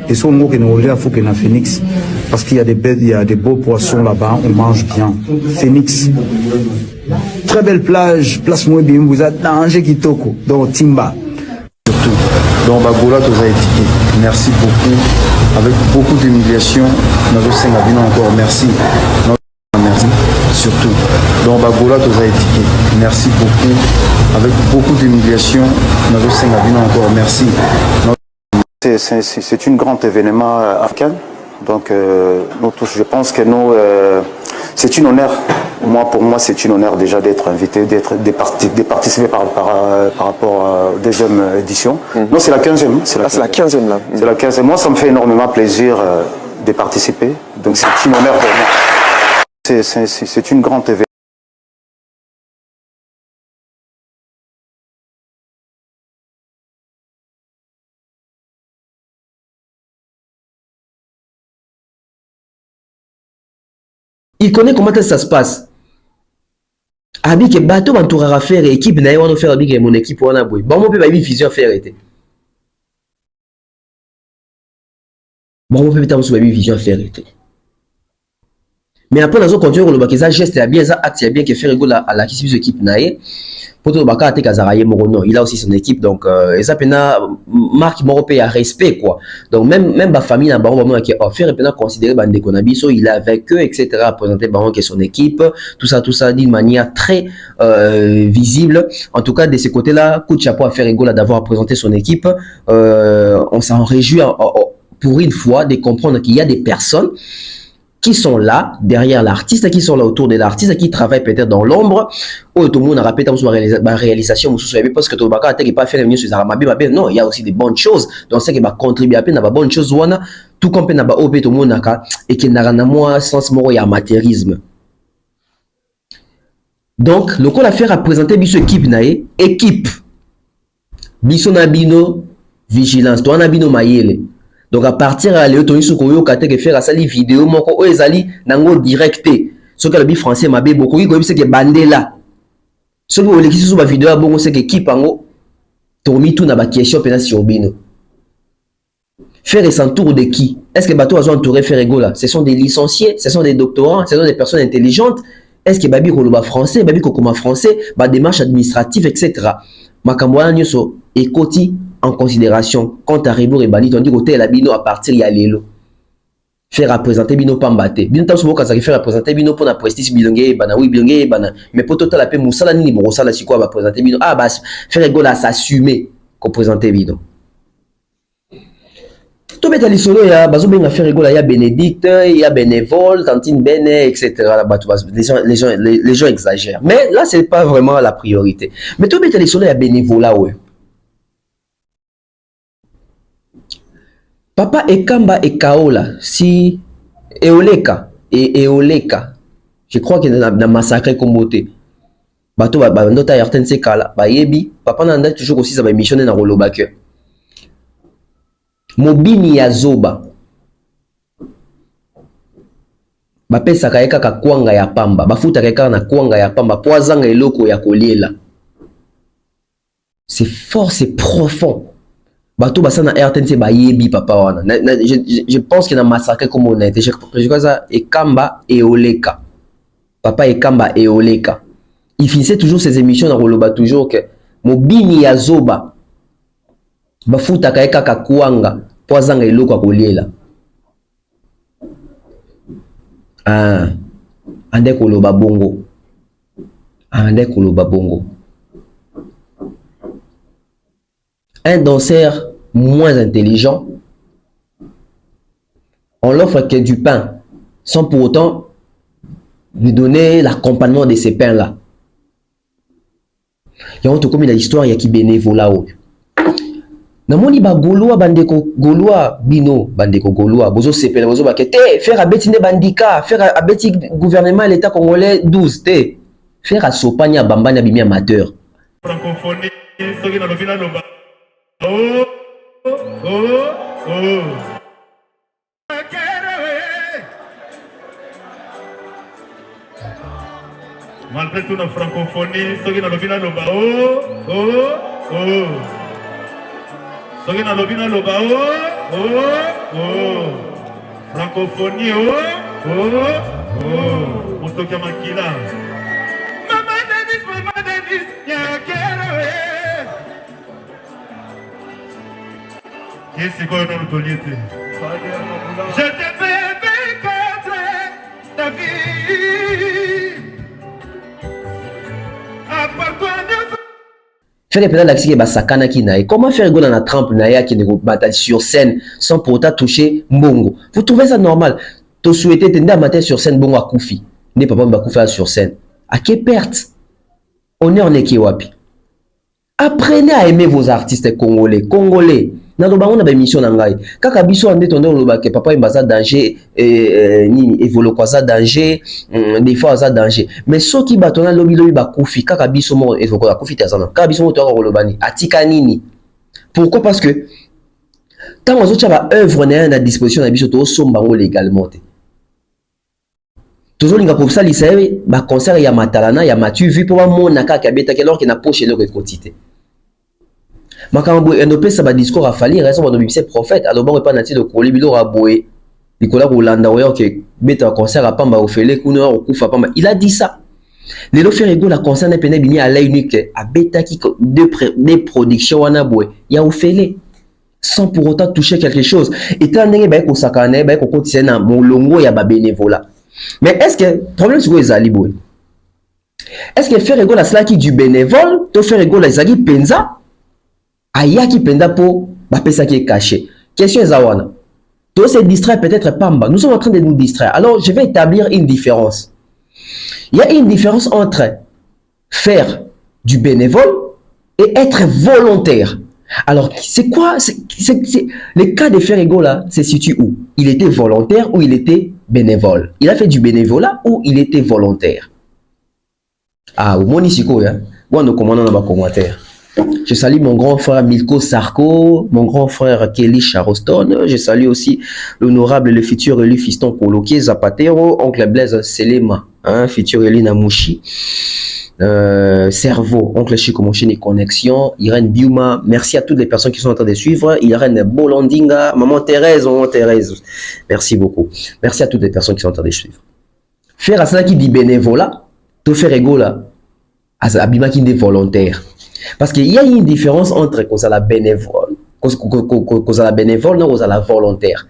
Et ce mot que nous il faut que dans Phoenix, parce qu'il y a des beaux poissons là-bas, on mange bien. Phoenix, très belle plage, place moins bien, vous êtes dans Angers Kitoko, dans Timba. Surtout, dans Bagola, tous étiquetés. Merci beaucoup. Avec beaucoup d'humiliation, nous avons encore merci. Merci. Surtout, dans Bagola, tous étiquetés. Merci beaucoup. Avec beaucoup d'humiliation, nous avons encore merci.
C'est une grand événement africain. Donc, nous tous, je pense que nous, c'est un honneur. Pour moi, c'est un honneur déjà d'être invité, de participer par rapport à la deuxième édition. Non, c'est la 15e. C'est la 15e là. C'est la 15e. Moi, ça me fait énormément plaisir de participer. Donc, c'est un honneur pour moi. C'est une grande événement.
Il connaît comment ça se passe. Abi que bateau entourera faire équipe na on faire abi mon équipe on a boy. Bon mon peut ba vision faire été. Bon mon peut ta so ba vision faire été. Mais après nous continuer le bakeza geste ya bien ça acte ya bien que faire ego à la équipe naé. Poto baka te kazaraye morono, il a aussi son équipe donc et ça pena marque européen à respect quoi. Donc même ba famille na baron qui offert pena considérer bande konabiso, il est avec eux etc. présenter baron qui son équipe, tout ça d'une manière très visible. En tout cas de ce côté-là, coup de chapeau à faire égale d'avoir présenté son équipe. On s'en réjouit pour une fois de comprendre qu'il y a des personnes qui sont là derrière l'artiste, qui sont là autour de l'artiste, qui travaillent peut-être dans l'ombre. Tout le monde a répété la réalisation, parce que tout le monde n'a pas fait les non, il y a aussi des bonnes choses. Donc c'est qui va contribuer à peine à bonnes choses, tout comme peine à tout le monde et qui n'a rien à moi sens moro et amateurisme. Donc le coup l'affaire a présenté biso équipe nae équipe biso nabino vigilance toi nabino mayele. Donc à partir à l'éo toni sukoyo kate ke faire sali vidéo moko o ezali nango directé ce que le bi français mabe beaucoup ko c'est que bandela ce que le qui sur ba vidéo bongo c'est que équipe ango tomi tout na ba question pena sur bino faire et s'entoure de qui est-ce que bateau a entouré faire là ce sont des licenciés ce sont des doctorants ce sont des personnes intelligentes est-ce que babi ko loba français babi ko koma français ba démarche administrative etc. makambo wana nyoso ekoti en considération quand arrive et banit on dit côté la bino à partir il y a l'élo faire représenter bino pambate bino ta sobo kaza faire représenter bino pour na prestige bilonge bana oui bilonge bana mais pour total la pe musala nini bo sala siko ba présenter bino ah bas faire égale à s'assumer ko présenter bino tout beta lisolo ya bazo benga faire égale ya Bénédicte ya bénévole tantine bene etc. les gens exagèrent mais là c'est pas vraiment la priorité mais tout beta lisolo ya bénévolat ouais. Papa Ekamba et Kaola, si Eoleka et Eoleka, je crois qu'il y a un massacre comme beauté. Bato ba ndota ya RTNC kala, ba yebi, papa nanda toujours aussi ça va missionner dans rolo bakke. Mobini ya zoba. Ba pesa kaeka ka kwanga ya pamba, ba futa kaeka na kwanga ya pamba, poazanga eloko ya koliela. C'est fort, c'est profond. Bato basana RTNC ba yebi papa wana. Je pense qu'il y a un massacre comme on était. Je crois ça Ekamba et Oleka. Papa Ekamba et Oleka. Il finissait toujours ses émissions dans Roloba toujours que Mobini ya zoba. Bafuta kaeka kakuanga poazanga eloko akoliela. Ah. Ande koloba bongo. ande koloba bongo. Un danseur moins intelligent, on l'offre que du pain, sans pour autant lui donner l'accompagnement de ces pains-là. Il y a comme l'histoire, il y a qui bénévolat. Namoni ba Gaulois bandeko Gaulois bino bandeko Gaulois bozo sepela bozo bakete faire abeti ne bandika faire abeti gouvernement l'état congolais 12 te faire a sopanya bambanya bimi amateur
Francophonie soki na lobina loba oh oh oh malgré tout la francophonie soki na lobina loba oh oh oh soki na lobina loba oh oh oh francophonie oh oh oh motoki ya makila mama Denis nyakere kesi koyo na lutoli ete je te fais contre ta vie
faire peut-être l'accès ba sakana ki nae. Comment faire rigoler na trempe nae qui ne battre sur scène sans pour autant toucher mbongo? Vous trouvez ça normal? Tu souhaitais tendre à mater sur scène bongo à Koufi. Ne papa mba Koufi sur scène. À quelle perte? Honneur ne ki wapi. Apprenez à aimer vos artistes congolais. Congolais. Na loba on a émission na ngai. Kaka biso ande tonde loba ke papa imbaza danger nini évolo kwa za danger des fois za danger. Mais soki batona lobi lobi ba Koufi kaka biso mo évolo kwa Koufi tazana. Kaka biso mo to ko lobani atika nini. Pourquoi? Parce que tant ozo tcha ba œuvre na à disposition na biso to sombango légalement. Toujours linga pour ça lisaye ba concert ya matalana ya matu vu pour mona kaka beta alors que na poche le quotité. Makambo enope sa ba discours a falli raison ba dobimse prophète alors bon pas nati de koli bilo raboé likola rolanda oyo ke beta concert a pamba ofele kuna okufa pamba il a dit ça les lo faire ego la concert na pene bini à l'œil unique a beta qui des productions wana boé ya ofele sans pour autant toucher quelque chose et tant ndenge ba ko sakane ba ko kotise na molongo ya ba bénévolat. Mais est-ce que problème c'est quoi ezali boé est-ce que faire ego la cela qui du bénévole to faire ego la ezali penza ayaki penda po ba pesa qui est caché. Question zawana. Tout se distraire peut-être pamba. Nous sommes en train de nous distraire. Alors je vais établir une différence. Il y a une différence entre faire du bénévole et être volontaire. Alors c'est quoi le cas de Ferrego là se situe où? Il était volontaire ou il était bénévole? Il a fait du bénévolat ou il était volontaire? Ah, au monisiko ya. Bon, nous commandons dans le commentaire. Je salue mon grand frère Milko Sarko, mon grand frère Kelly Charoston. Je salue aussi l'honorable, le futur élu fiston Koloké Zapatero, oncle Blaise Selema, futur élu Namouchi, Cerveau, oncle Chico Mochini Connexion, Irène Biuma. Merci à toutes les personnes qui sont en train de suivre. Irène Bolandinga, maman Thérèse, merci beaucoup. Merci à toutes les personnes qui sont en train de suivre. Faire à cela qui dit bénévolat, tout faire égaux là, à Abima qui dit volontaire. Parce qu'il y a une différence entre cause à la bénévole, cause à la bénévole, non cause à la volontaire.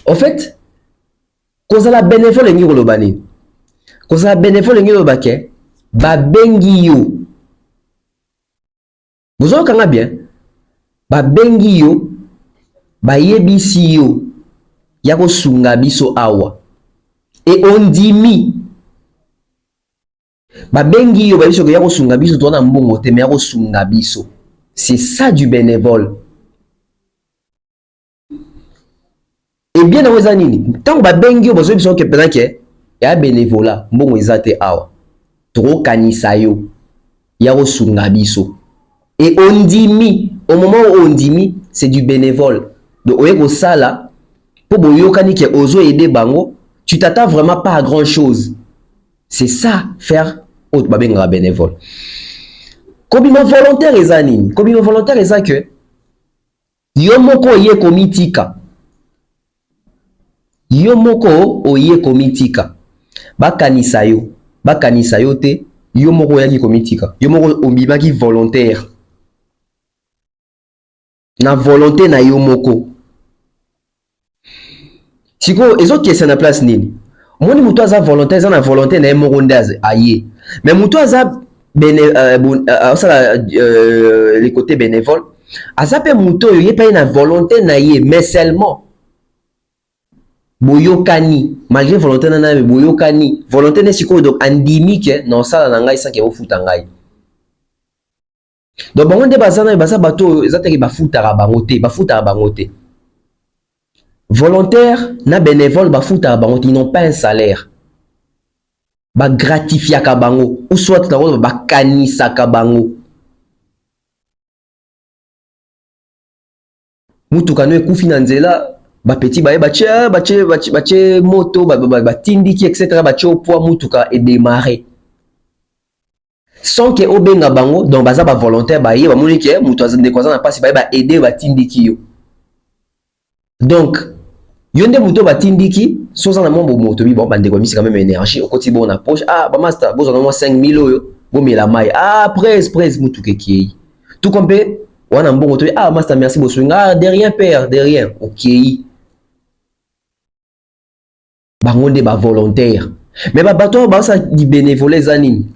En fait, cause à la bénévole, il y a le bani. Cause à la bénévole, il y a le baquet. Ba bengi yo. Vous en avez bien. Ba bengi yo. Ba yebisi yo. Yako sunga biso awa. Et on dit mi. Babengi yo babiso ya kosunga biso to na mbongo te me ya kosunga biso. C'est ça du bénévole. Et bien dans les nini tant babengi yo bazo biso ke pena ke ya bénévolat mbongo ezate awa to kanisa yo ya kosunga biso. Et on dit mi au moment où on dit mi c'est du bénévole. Donc oye ko sala po boyo kanike ozo aider bango, tu t'attends vraiment pas à grand chose. C'est ça faire autre babenga bénévole. Kobima volontaire ezanini. Kobima volontaire eza que yo moko oye komitika. Yo moko oye komitika. Bakanisa yo te yo moko yaki komitika. Yo moko ombimaki volontaire. Na volonté na yo moko. Siko ezo kese na place nini? Moni mutu aza volontaire, aza na volonté na ye moko nde aye. Mais Moutou Azab, les côtés bénévoles, Azab et Moutou, il n'y a pas une volonté, mais seulement. Boyokani, malgré volonté, mais Boyokani. Volonté n'est pas donc endémique, non, ça, l'angai, ça qui est au foot angai. Donc, on dit bazana, baza bateau, zataki bafutara bangote, bafutara bangote. Volontaire, na bénévole, bafutara bangote, ils n'ont pas un salaire. Ba gratifia kabango ou soit na ba kanisa kabango mutu kano ekufi na nzela ba petit ba bache moto ba tindiki etc bache au poids mutuka et démarrer sans que obenga bango donc baza ba volontaire ba ye ba monike mutu azende kwaza na pasi ba aider ba tindiki yo donc yonde muto ba tindiki soza na mombo moto bi bon bande ko misi quand même énergie au côté bon approche ah ba master bozo na 5000 oyo bo mela mai ah presse mutu keki tout comme pe wana mbongo to ah master merci bosso ah de rien père de rien OK bangonde ba volontaire mais ba bato ba ça di bénévoles zanini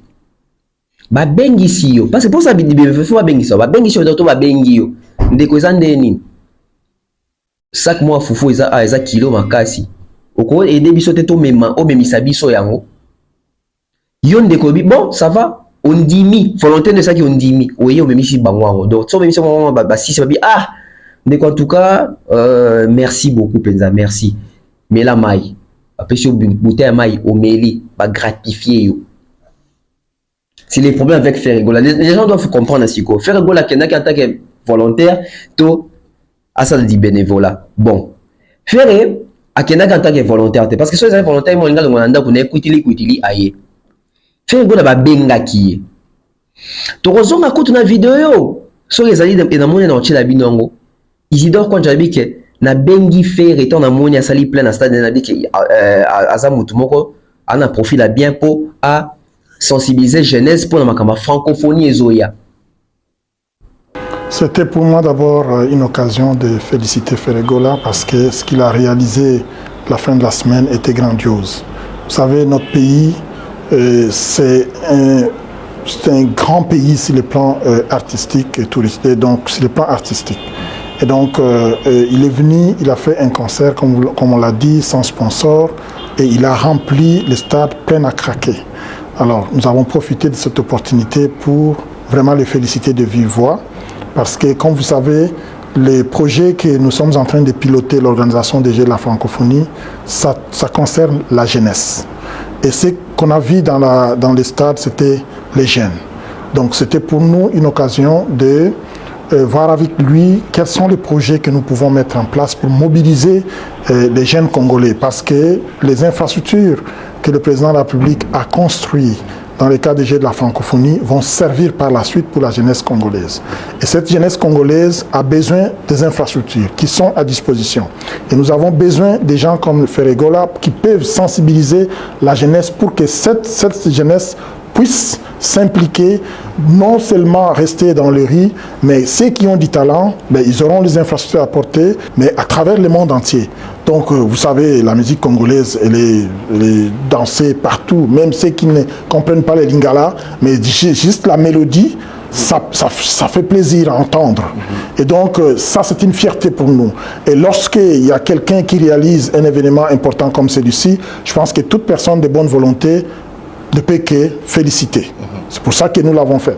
ba bengi si yo parce que pour ça di bénévoles faut ba bengi so ba bengi si yo to ba bengi yo ndeko zandeni chaque mois fufu eza kilo makasi oko aider biso te to mema o memisa biso yango yo ndeko bi bon ça va on dimi volonté de ça qui on dimi oye o memisi bango donc so memisi bango ba 6 ba ah ndeko en tout cas merci beaucoup penza merci mais la mai apesio bouteille mai o meli ba gratifier yo c'est les problèmes avec Ferregola les gens doivent comprendre ainsi quoi Ferregola qui en tant que volontaire to à ça dit bénévolat bon faire à qui n'a qu'en tant que volontaire parce que ceux qui sont volontaires ils m'ont dit qu'on a écouté aïe faire go ba benga qui to rozonga ko tuna vidéo so les ali et na moni na otila binongo Isidore quand j'habite que na bengi faire et on a moni à sali plein à stade na dit que aza mutu moko ana profil à bien pour à sensibiliser jeunesse pour na makamba francophonie ezoya.
C'était pour moi d'abord une occasion de féliciter Ferregola parce que ce qu'il a réalisé la fin de la semaine était grandiose. Vous savez, notre pays, c'est un grand pays sur le plan artistique et touristique, donc sur le plan artistique. Et donc, il est venu, il a fait un concert, comme on l'a dit, sans sponsor, et il a rempli le stade plein à craquer. Alors, nous avons profité de cette opportunité pour vraiment le féliciter de vive voix. Parce que, comme vous savez, les projets que nous sommes en train de piloter, l'organisation des Jeux de la francophonie, ça concerne la jeunesse. Et ce qu'on a vu dans les stades, c'était les jeunes. Donc c'était pour nous une occasion de voir avec lui quels sont les projets que nous pouvons mettre en place pour mobiliser les jeunes Congolais. Parce que les infrastructures que le président de la République a construites dans le cadre des Jeux de la francophonie, vont servir par la suite pour la jeunesse congolaise. Et cette jeunesse congolaise a besoin des infrastructures qui sont à disposition. Et nous avons besoin des gens comme Ferregola qui peuvent sensibiliser la jeunesse pour que cette jeunesse puisse s'impliquer, non seulement rester dans le riz, mais ceux qui ont du talent, ils auront les infrastructures à porter, mais à travers le monde entier. Donc, vous savez, la musique congolaise, elle est dansée partout, même ceux qui ne comprennent pas les lingala, mais juste la mélodie, ça fait plaisir à entendre. Et donc, ça, c'est une fierté pour nous. Et lorsqu'il y a quelqu'un qui réalise un événement important comme celui-ci, je pense que toute personne de bonne volonté ne peut que féliciter. C'est pour ça que nous l'avons fait.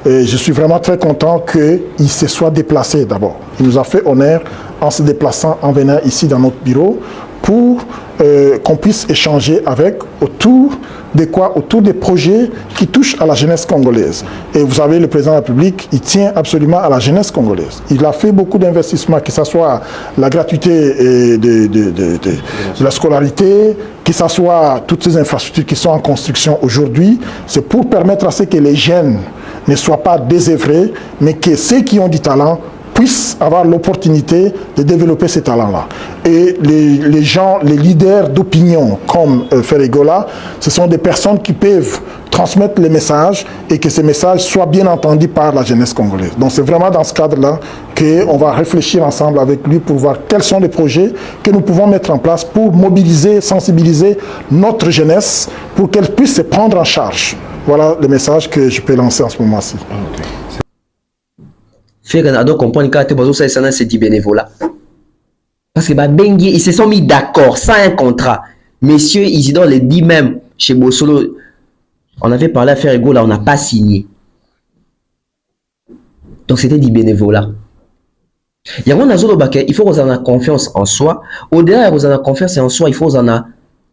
Et je suis vraiment très content qu'il se soit déplacé d'abord. Il nous a fait honneur en se déplaçant, en venant ici dans notre bureau pour qu'on puisse échanger avec autour de quoi? Autour des projets qui touchent à la jeunesse congolaise. Et vous savez, le président de la République, il tient absolument à la jeunesse congolaise. Il a fait beaucoup d'investissements, que ce soit la gratuité de la scolarité, que ce soit toutes ces infrastructures qui sont en construction aujourd'hui. C'est pour permettre à ce que les jeunes ne soient pas désœuvrés, mais que ceux qui ont du talent puissent avoir l'opportunité de développer ces talents-là. Et les gens, les leaders d'opinion comme Ferregola, ce sont des personnes qui peuvent transmettre les messages et que ces messages soient bien entendus par la jeunesse congolaise. Donc c'est vraiment dans ce cadre-là qu'on va réfléchir ensemble avec lui pour voir quels sont les projets que nous pouvons mettre en place pour mobiliser, sensibiliser notre jeunesse pour qu'elle puisse se prendre en charge. Voilà le message que je peux lancer en ce moment-ci.
Faire donc comprendre que c'est du bénévolat. Parce que Bengi, ils se sont mis d'accord sans un contrat. Messieurs Isidore le dit même chez Bossolo, on avait parlé à Ferrego, là on n'a pas signé. Donc c'était du bénévolat. Il y a il faut qu'on ait confiance en soi. Au-delà de la confiance en soi, il faut qu'on ait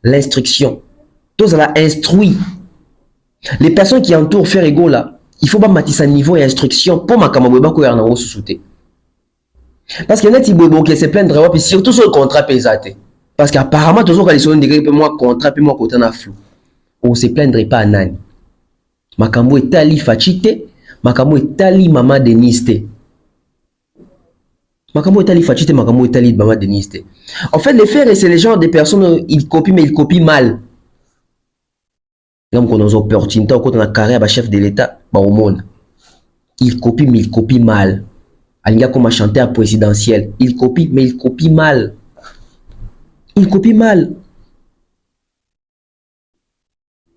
l'instruction. Tous on a instruit. Les personnes qui entourent Ferrego là, il faut pas mettre un niveau et instruction pour ma camarade ko yana sous-souté. Parce que net ibobo qui se plaindre puis surtout sur le contrat pesate. Parce qu'apparemment toujours quand ils sont degré peu moi contrat puis moi côté na flou. On se plaindrait pas à nani. Makambo etali fachite, makambo etali mama Deniste. Makambo etali fachite, makambo etali mama Deniste. En fait, les frères, c'est les gens des personnes, ils copient, mais ils copient mal. Comme quand on a opportunité, quand on a carrière, chef de l'État, au monde. Ils copient, mais ils copient mal. Alinga comme un chanteur présidentiel. Il copie, mais il copie mal. Il copie mal.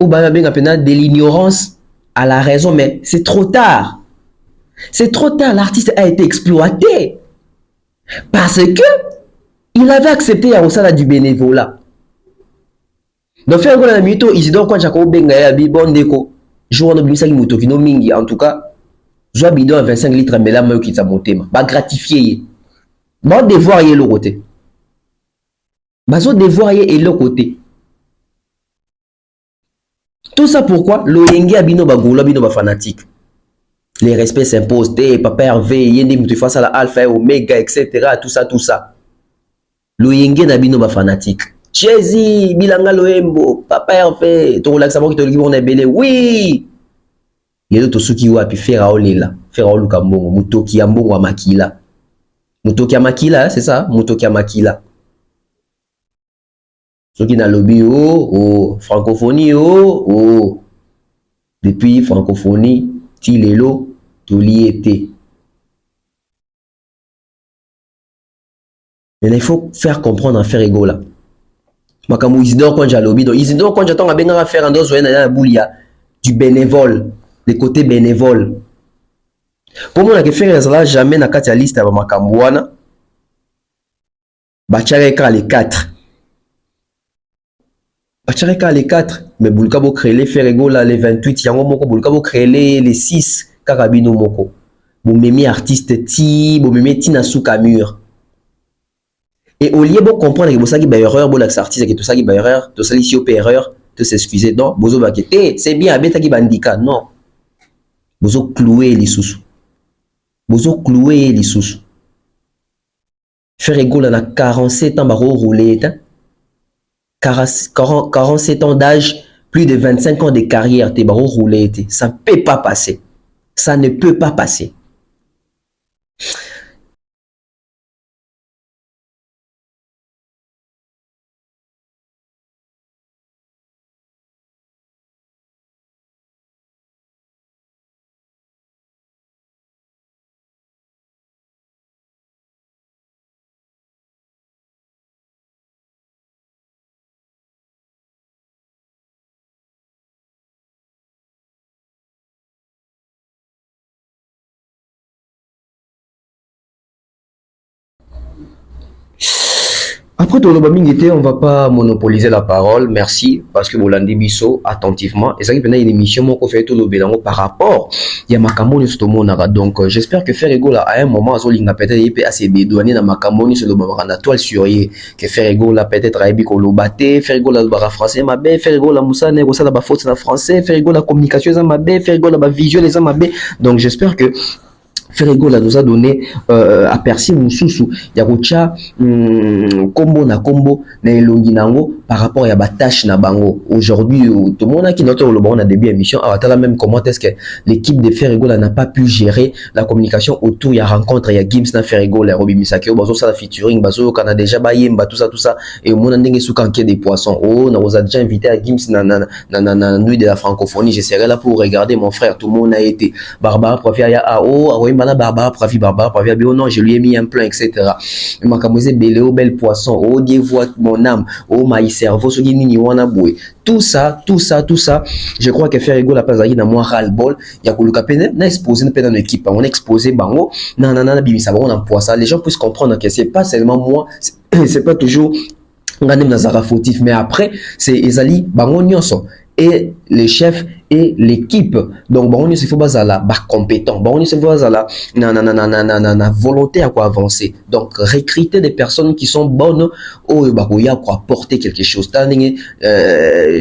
Ou bien de l'ignorance à la raison, mais c'est trop tard. C'est trop tard. L'artiste a été exploité. Parce que il avait accepté à Osala du bénévolat. Donc, faire un mito, Isidore, quand Jacob Benga, Bibon Deko, jour de Bimsa Moto, qui mingi, en tout cas, Joa bidon à 25 litres, mais là, moi, qui t'a monté, bah, gratifié. Bah, devoir y est le côté. Bah, devoir y est le côté. Tout ça pourquoi? L'Oyenge a bino bagoula, bino ba fanatique. Les respects s'imposent, Papa Hervé, Yende Moutou face à la Alpha et Omega, etc. Tout ça, tout ça. L'Oyenge na bino ba fanatique. Chezi, Bilanga Loembo, Papa Hervé, ton relaxement qui te dit on est belé, oui! Les autres ceux qui ont pu faire à Olela, faire à Olukambongo, Mutoki Ambongo à Makila. Mutoki à Makila, c'est ça? Mutoki à Makila. Ceux qui n'ont lobby, oh, francophonie, oh. Depuis francophonie, Tilelo, Toliete. Mais il faut faire comprendre à faire égaux là. Makamou Isidore quand j'ai lobby, donc Isidore quand j'attends à bien faire un dos, du bénévole. Les côtés bénévoles. Pour moi, je fais ça jamais na kati ya liste ya makambuana. Bachareka les 4. Bachareka les 4. Mais Boulkabo créer les Ferrego là les 28. Yango moko Boulkabo créer les 6. Karabino moko. Boumemi artiste ti, boumemi ti na sous camur. Et au lieu de comprendre que vous savez qu'il y a erreur, vous artiste que tout ça qui y a erreur, tout ça ici au erreur, de s'excuser. Non, bozo bakete, c'est bien, abeta qui bandika. Non. Bozo clouer les sous. Bozo clouer les sous. Ferrego là na 47 ans baro roulé 47 ans d'âge, plus de 25 ans de carrière te baro roulé ça ne peut pas passer. Ça ne peut pas passer. Après tout le monde, on va pas monopoliser la parole, merci, parce que vous l'avez dit attentivement. Et ça qui est une émission, moi, qu'on fait tout le bélango par rapport, il y a Makamoni sur le monde. Donc, j'espère que Ferrego, là, à un moment, Zolinga peut-être assez bédouané dans Makamoni sur le moment, on a toile sur que Ferrego, là, peut-être, à Ebiko, le baté, Ferrego, là, le français, ma belle, Ferrego, la moussa, négocia, la faute, c'est français, Ferrego, la communication, ma belle, Ferrego, la visuel, les ma belle. Donc, j'espère que Ferrego là nous a donné aperçu Moussousou Yakucha combo na combo na elongi nango par rapport à batache na bango. Aujourd'hui tout le monde a qui note le bon a début émission à la même comment est-ce que l'équipe de Ferrego là n'a pas pu gérer la communication autour il y a rencontre il y a Gims na Ferrego là Robi Misaki bazo ça la featuring bazo kana déjà bayemba tout ça et au monde ndenge souka enquête des poissons oh on vous a déjà invité à Gims na nuit de la francophonie je serai là pour regarder mon frère tout le monde a été Barbara Profia ya oh bana Barbara Pravi, oh non, je lui ai mis un plan, etc. Ma kamouze Béléo, bel poisson, oh Dieu voit mon âme, oh my cerveau, ce qui n'y wana boué. Tout ça, je crois que Ferrigo la place dans moi ras-le-bol, il y a que le capitaine n'a exposé une dans l'équipe, on a exposé bango, nanana, bimisa, on emploie ça, les gens puissent comprendre que c'est pas seulement moi, c'est pas toujours on gagne dans fautif, mais après c'est Ezali bango nyonso et les chefs et l'équipe. Donc bango nyonso il faut bazala ba compétent, bango nyonso il faut bazala na volonté à quoi avancer. Donc recruter des personnes qui sont bonnes au bakoya pour apporter quelque chose. Standing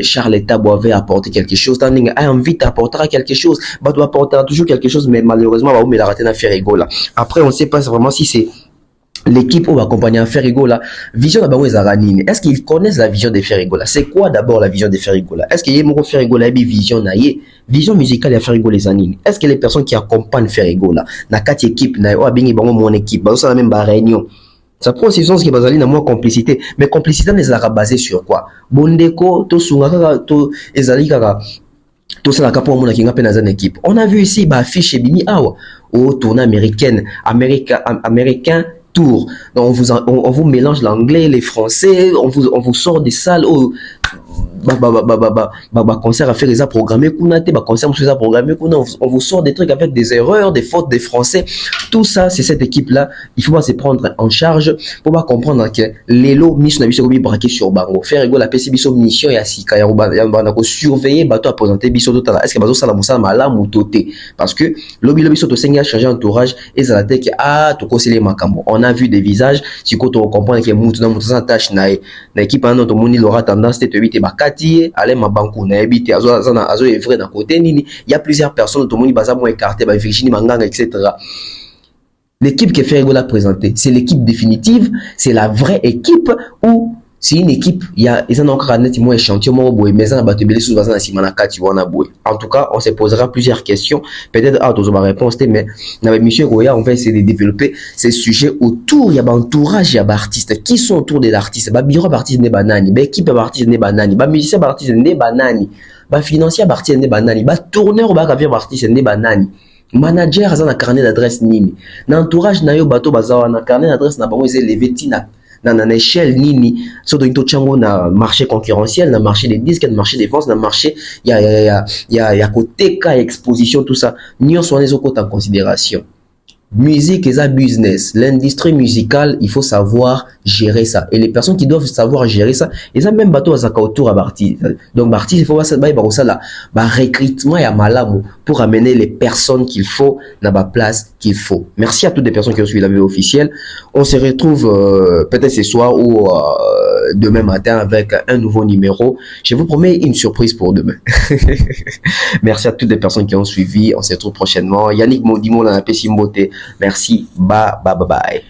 Charles Tabo avait apporté quelque chose, standing a envie d'apporter quelque chose, bah doit apporter toujours quelque chose, mais malheureusement bah on met la raté na Ferrigo là. Après on sait pas vraiment si c'est l'équipe où va accompagner Ferrigo là, vision d'abord les Aranines. Est-ce qu'ils connaissent la vision de Ferrigo là? C'est quoi d'abord la vision de Ferrigo là? Est-ce qu'il y a mon Ferrigo là vision naïe, vision musicale de Ferrigo les Anines? Est-ce que les personnes qui accompagnent Ferrigo là, na quatre équipes na o abingi bango mon équipe, ba ça la même réunion. Ça prend aussi sens qui basali na moi complicité, mais complicité n'est pas basée sur quoi? Bondeko to sunga to ezali kaka tout ça la capo mon qui ngapé dans une équipe. On a vu ici ba affiche bimi awa au tournée américain tour. Donc on vous mélange l'anglais, les français, on vous sort des salles où concert à faire les programmés concert à programmer on vous sort des trucs avec des erreurs, des fautes des français. Tout ça c'est cette équipe là, il faut pas se prendre en charge pour pas comprendre que l'élo mission na biso ko braquer sur bango faire ego la PC biso mission ya sika ya bana ko surveiller bato à présenter biso totala est-ce que bazo sala musala malamu toté parce que lobi biso to senga changer entourage et ça la tête to kosele makambo. On a vu des visages si ko to comprendre que mutu na mutu tâche na équipe en to moni l'aura tendance te éviter bakati ale mabanku na ebite azo evre na côté nini. Il y a plusieurs personnes tout le monde baza mo écarté ba Virginie Manganga etc. L'équipe que Ferrigo l'a présentée, c'est l'équipe définitive, c'est la vraie équipe ou c'est une équipe, il y a encore un échantillon échantillon mais ça n'a pas sous bazan simana kati wana boy. En tout cas, on se posera plusieurs questions, peut-être on va répondre mais dans l'émission Goya on va essayer de développer ces sujets autour, il y a entourage, il y a artistes qui sont autour de l'artiste, ba bureau d'artiste ne banani, ba équipe d'artiste ne banani, ba musicien d'artiste ne banani, ba financier d'artiste ne banani, ba tourneur ba graveur d'artiste ne banani. Manager a un carnet d'adresse nini. N'entourage na yo bato bazawa na carnet d'adresse na bango élevé tina. Dans échelle nini. So do into chango na marché concurrentiel, na marché des disques, na marché des ventes, na marché y a côté cas exposition tout ça. Nyon soit les autres en considération. Musique et ça business, l'industrie musicale, il faut savoir gérer ça. Et les personnes qui doivent savoir gérer ça, et ça même bateau à autour à Barti. Donc Barti, il faut voir ça, recrutement et à malamu pour amener les personnes qu'il faut dans la place qu'il faut. Merci à toutes les personnes qui ont suivi la vidéo officielle. On se retrouve peut-être ce soir ou demain matin avec un nouveau numéro. Je vous promets une surprise pour demain. Merci à toutes les personnes qui ont suivi. On se retrouve prochainement. Yannick Modimo, la Pessimboté. Merci. Bye.